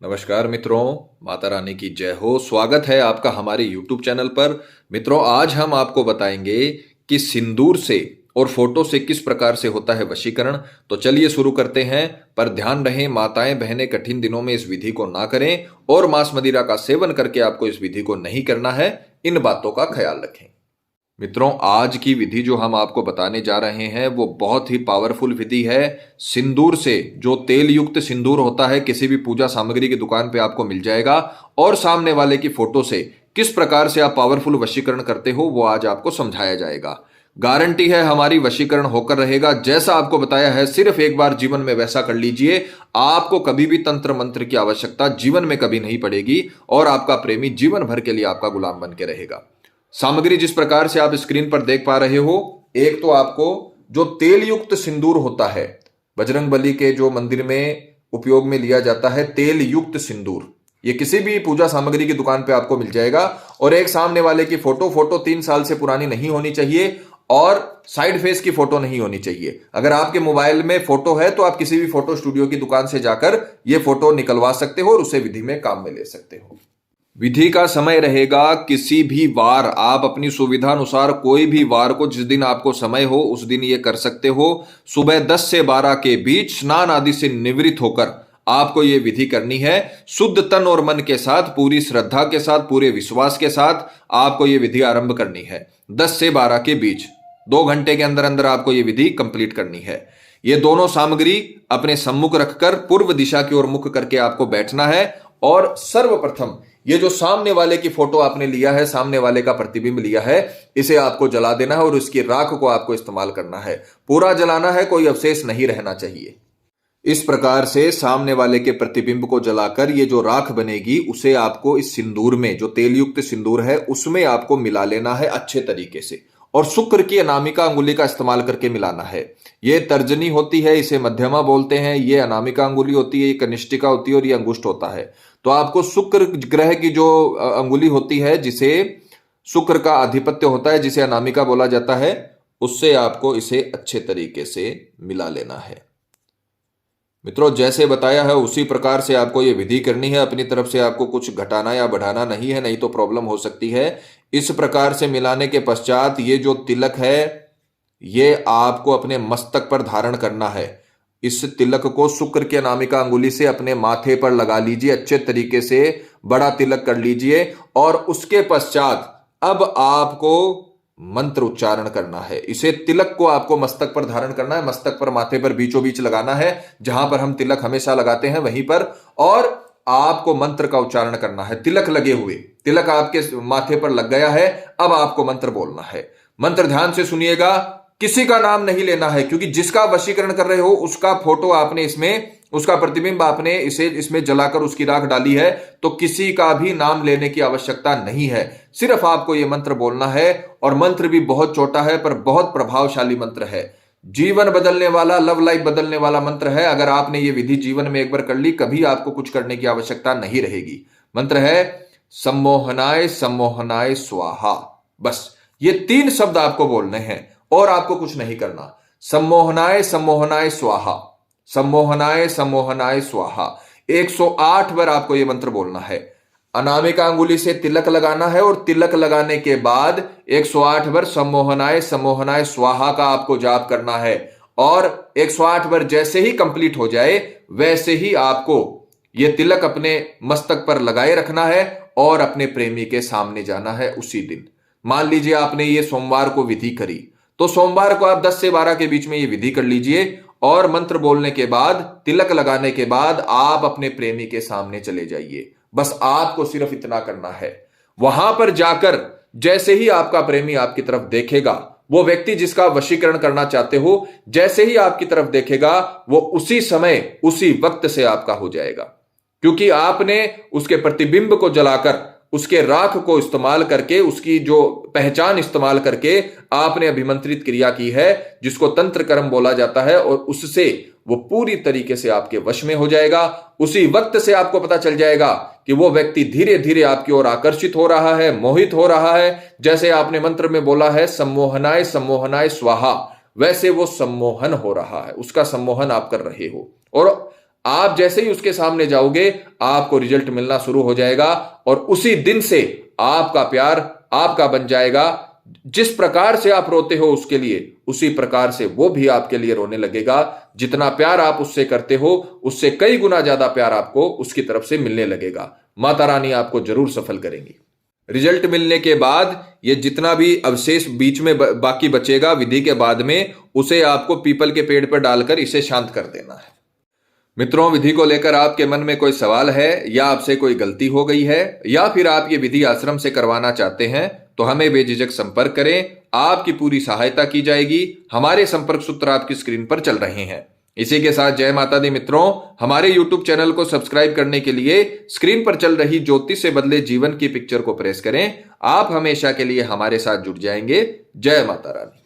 नमस्कार मित्रों, माता रानी की जय हो। स्वागत है आपका हमारे YouTube चैनल पर। मित्रों, आज हम आपको बताएंगे कि सिंदूर से और फोटो से किस प्रकार से होता है वशीकरण। तो चलिए शुरू करते हैं। पर ध्यान रहे, माताएं बहनें कठिन दिनों में इस विधि को ना करें और मांस मदिरा का सेवन करके आपको इस विधि को नहीं करना है। इन बातों का ख्याल रखें। मित्रों, आज की विधि जो हम आपको बताने जा रहे हैं वो बहुत ही पावरफुल विधि है। सिंदूर से, जो तेल युक्त सिंदूर होता है, किसी भी पूजा सामग्री की दुकान पे आपको मिल जाएगा। और सामने वाले की फोटो से किस प्रकार से आप पावरफुल वशीकरण करते हो वो आज आपको समझाया जाएगा। गारंटी है हमारी, वशीकरण होकर रहेगा। जैसा आपको बताया है, सिर्फ एक बार जीवन में वैसा कर लीजिए। आपको कभी भी तंत्र मंत्र की आवश्यकता जीवन में कभी नहीं पड़ेगी और आपका प्रेमी जीवन भर के लिए आपका गुलाम बन के रहेगा। सामग्री जिस प्रकार से आप स्क्रीन पर देख पा रहे हो, एक तो आपको जो तेल युक्त सिंदूर होता है, बजरंगबली के जो मंदिर में उपयोग में लिया जाता है, तेल युक्त सिंदूर, ये किसी भी पूजा सामग्री की दुकान पे आपको मिल जाएगा। और एक सामने वाले की फोटो 3 साल से पुरानी नहीं होनी चाहिए और साइड फेस की फोटो नहीं होनी चाहिए। अगर आपके मोबाइल में फोटो है तो आप किसी भी फोटो स्टूडियो की दुकान से जाकर ये फोटो निकलवा सकते हो और उसे विधि में काम में ले सकते हो। विधि का समय रहेगा किसी भी वार, आप अपनी सुविधा अनुसार कोई भी वार को, जिस दिन आपको समय हो उस दिन ये कर सकते हो। सुबह 10 से 12 के बीच स्नान आदि से निवृत्त होकर आपको ये विधि करनी है। शुद्ध तन और मन के साथ, पूरी श्रद्धा के साथ, पूरे विश्वास के साथ आपको ये विधि आरंभ करनी है। 10 से 12 के बीच 2 घंटे के अंदर अंदर आपको ये विधि कंप्लीट करनी है। ये दोनों सामग्री अपने सम्मुख रखकर पूर्व दिशा की ओर मुख करके आपको बैठना है और सर्वप्रथम ये जो सामने वाले की फोटो आपने लिया है, सामने वाले का प्रतिबिंब लिया है, इसे आपको जला देना है और उसकी राख को आपको इस्तेमाल करना है। पूरा जलाना है, कोई अवशेष नहीं रहना चाहिए। इस प्रकार से सामने वाले के प्रतिबिंब को जलाकर ये जो राख बनेगी उसे आपको इस सिंदूर में, जो तेल युक्त सिंदूर है, उसमें आपको मिला लेना है अच्छे तरीके से। और शुक्र की अनामिका अंगुली का इस्तेमाल करके मिलाना है। ये तर्जनी होती है, इसे मध्यमा बोलते हैं। ये अनामिका अंगुली होती है, ये कनिष्ठिका होती है और ये अंगुष्ठ होता है। तो आपको शुक्र ग्रह की जो अंगुली होती है, जिसे शुक्र का आधिपत्य होता है, जिसे अनामिका बोला जाता है, उससे आपको इसे अच्छे तरीके से मिला लेना है। मित्रों, जैसे बताया है उसी प्रकार से आपको ये विधि करनी है। अपनी तरफ से आपको कुछ घटाना या बढ़ाना नहीं है, नहीं तो प्रॉब्लम हो सकती है। इस प्रकार से मिलाने के पश्चात ये जो तिलक है ये आपको अपने मस्तक पर धारण करना है। इस तिलक को शुक्र के अनामिका अंगुली से अपने माथे पर लगा लीजिए, अच्छे तरीके से बड़ा तिलक कर लीजिए। और उसके पश्चात अब आपको मंत्र उच्चारण करना है। इसे तिलक को आपको मस्तक पर धारण करना है, मस्तक पर, माथे पर बीचों बीच लगाना है, जहां पर हम तिलक हमेशा लगाते हैं वहीं पर। और आपको मंत्र का उच्चारण करना है तिलक लगे हुए। तिलक आपके माथे पर लग गया है, अब आपको मंत्र बोलना है। मंत्र ध्यान से सुनिएगा, किसी का नाम नहीं लेना है, क्योंकि जिसका वशीकरण कर रहे हो उसका फोटो आपने इसमें, उसका प्रतिबिंब आपने इसे इसमें जलाकर उसकी राख डाली है, तो किसी का भी नाम लेने की आवश्यकता नहीं है। सिर्फ आपको यह मंत्र बोलना है। और मंत्र भी बहुत छोटा है पर बहुत प्रभावशाली मंत्र है। जीवन बदलने वाला, लव लाइफ बदलने वाला मंत्र है। अगर आपने ये विधि जीवन में एक बार कर ली, कभी आपको कुछ करने की आवश्यकता नहीं रहेगी। मंत्र है सम्मोहनाय सम्मोहनाय स्वाहा। बस ये 3 शब्द आपको बोलने हैं और आपको कुछ नहीं करना। सम्मोहनाय सम्मोहनाय स्वाहा, सम्मोहनाय सम्मोहनाय स्वाहा। 108 बार आपको यह मंत्र बोलना है। अनामिका अंगुली से तिलक लगाना है और तिलक लगाने के बाद 108 बार सम्मोहनाय सम्मोहनाय स्वाहा का आपको जाप करना है। और 108 बार जैसे ही कंप्लीट हो जाए वैसे ही आपको यह तिलक अपने मस्तक पर लगाए रखना है और अपने प्रेमी के सामने जाना है उसी दिन। मान लीजिए आपने ये सोमवार को विधि करी, तो सोमवार को आप 10 से 12 के बीच में ये विधि कर लीजिए। और मंत्र बोलने के बाद, तिलक लगाने के बाद आप अपने प्रेमी के सामने चले जाइए। बस आपको सिर्फ इतना करना है। वहां पर जाकर जैसे ही आपका प्रेमी आपकी तरफ देखेगा, वो व्यक्ति जिसका वशीकरण करना चाहते हो, जैसे ही आपकी तरफ देखेगा वो उसी समय, उसी वक्त से आपका हो जाएगा। क्योंकि आपने उसके प्रतिबिंब को जलाकर, उसके राख को इस्तेमाल करके, उसकी जो पहचान इस्तेमाल करके आपने अभिमंत्रित क्रिया की है, जिसको तंत्र कर्म बोला जाता है। और उससे वो पूरी तरीके से आपके वश में हो जाएगा। उसी वक्त से आपको पता चल जाएगा कि वो व्यक्ति धीरे धीरे आपकी ओर आकर्षित हो रहा है, मोहित हो रहा है। जैसे आपने मंत्र में बोला है सम्मोहनाय सम्मोहनाय स्वाहा, वैसे वो सम्मोहन हो रहा है, उसका सम्मोहन आप कर रहे हो। और आप जैसे ही उसके सामने जाओगे आपको रिजल्ट मिलना शुरू हो जाएगा और उसी दिन से आपका प्यार आपका बन जाएगा। जिस प्रकार से आप रोते हो उसके लिए, उसी प्रकार से वो भी आपके लिए रोने लगेगा। जितना प्यार आप उससे करते हो उससे कई गुना ज्यादा प्यार आपको उसकी तरफ से मिलने लगेगा। माता रानी आपको जरूर सफल करेंगी। रिजल्ट मिलने के बाद ये जितना भी अवशेष बीच में बाकी बचेगा विधि के बाद में, उसे आपको पीपल के पेड़ पर डालकर इसे शांत कर देना है। मित्रों, विधि को लेकर आपके मन में कोई सवाल है या आपसे कोई गलती हो गई है या फिर आप ये विधि आश्रम से करवाना चाहते हैं तो हमें बेझिझक संपर्क करें। आपकी पूरी सहायता की जाएगी। हमारे संपर्क सूत्र आपकी स्क्रीन पर चल रहे हैं। इसी के साथ जय माता दी मित्रों, हमारे YouTube चैनल को सब्सक्राइब करने के लिए स्क्रीन पर चल रही ज्योतिष से बदले जीवन की पिक्चर को प्रेस करें। आप हमेशा के लिए हमारे साथ जुड़ जाएंगे। जय माता रानी।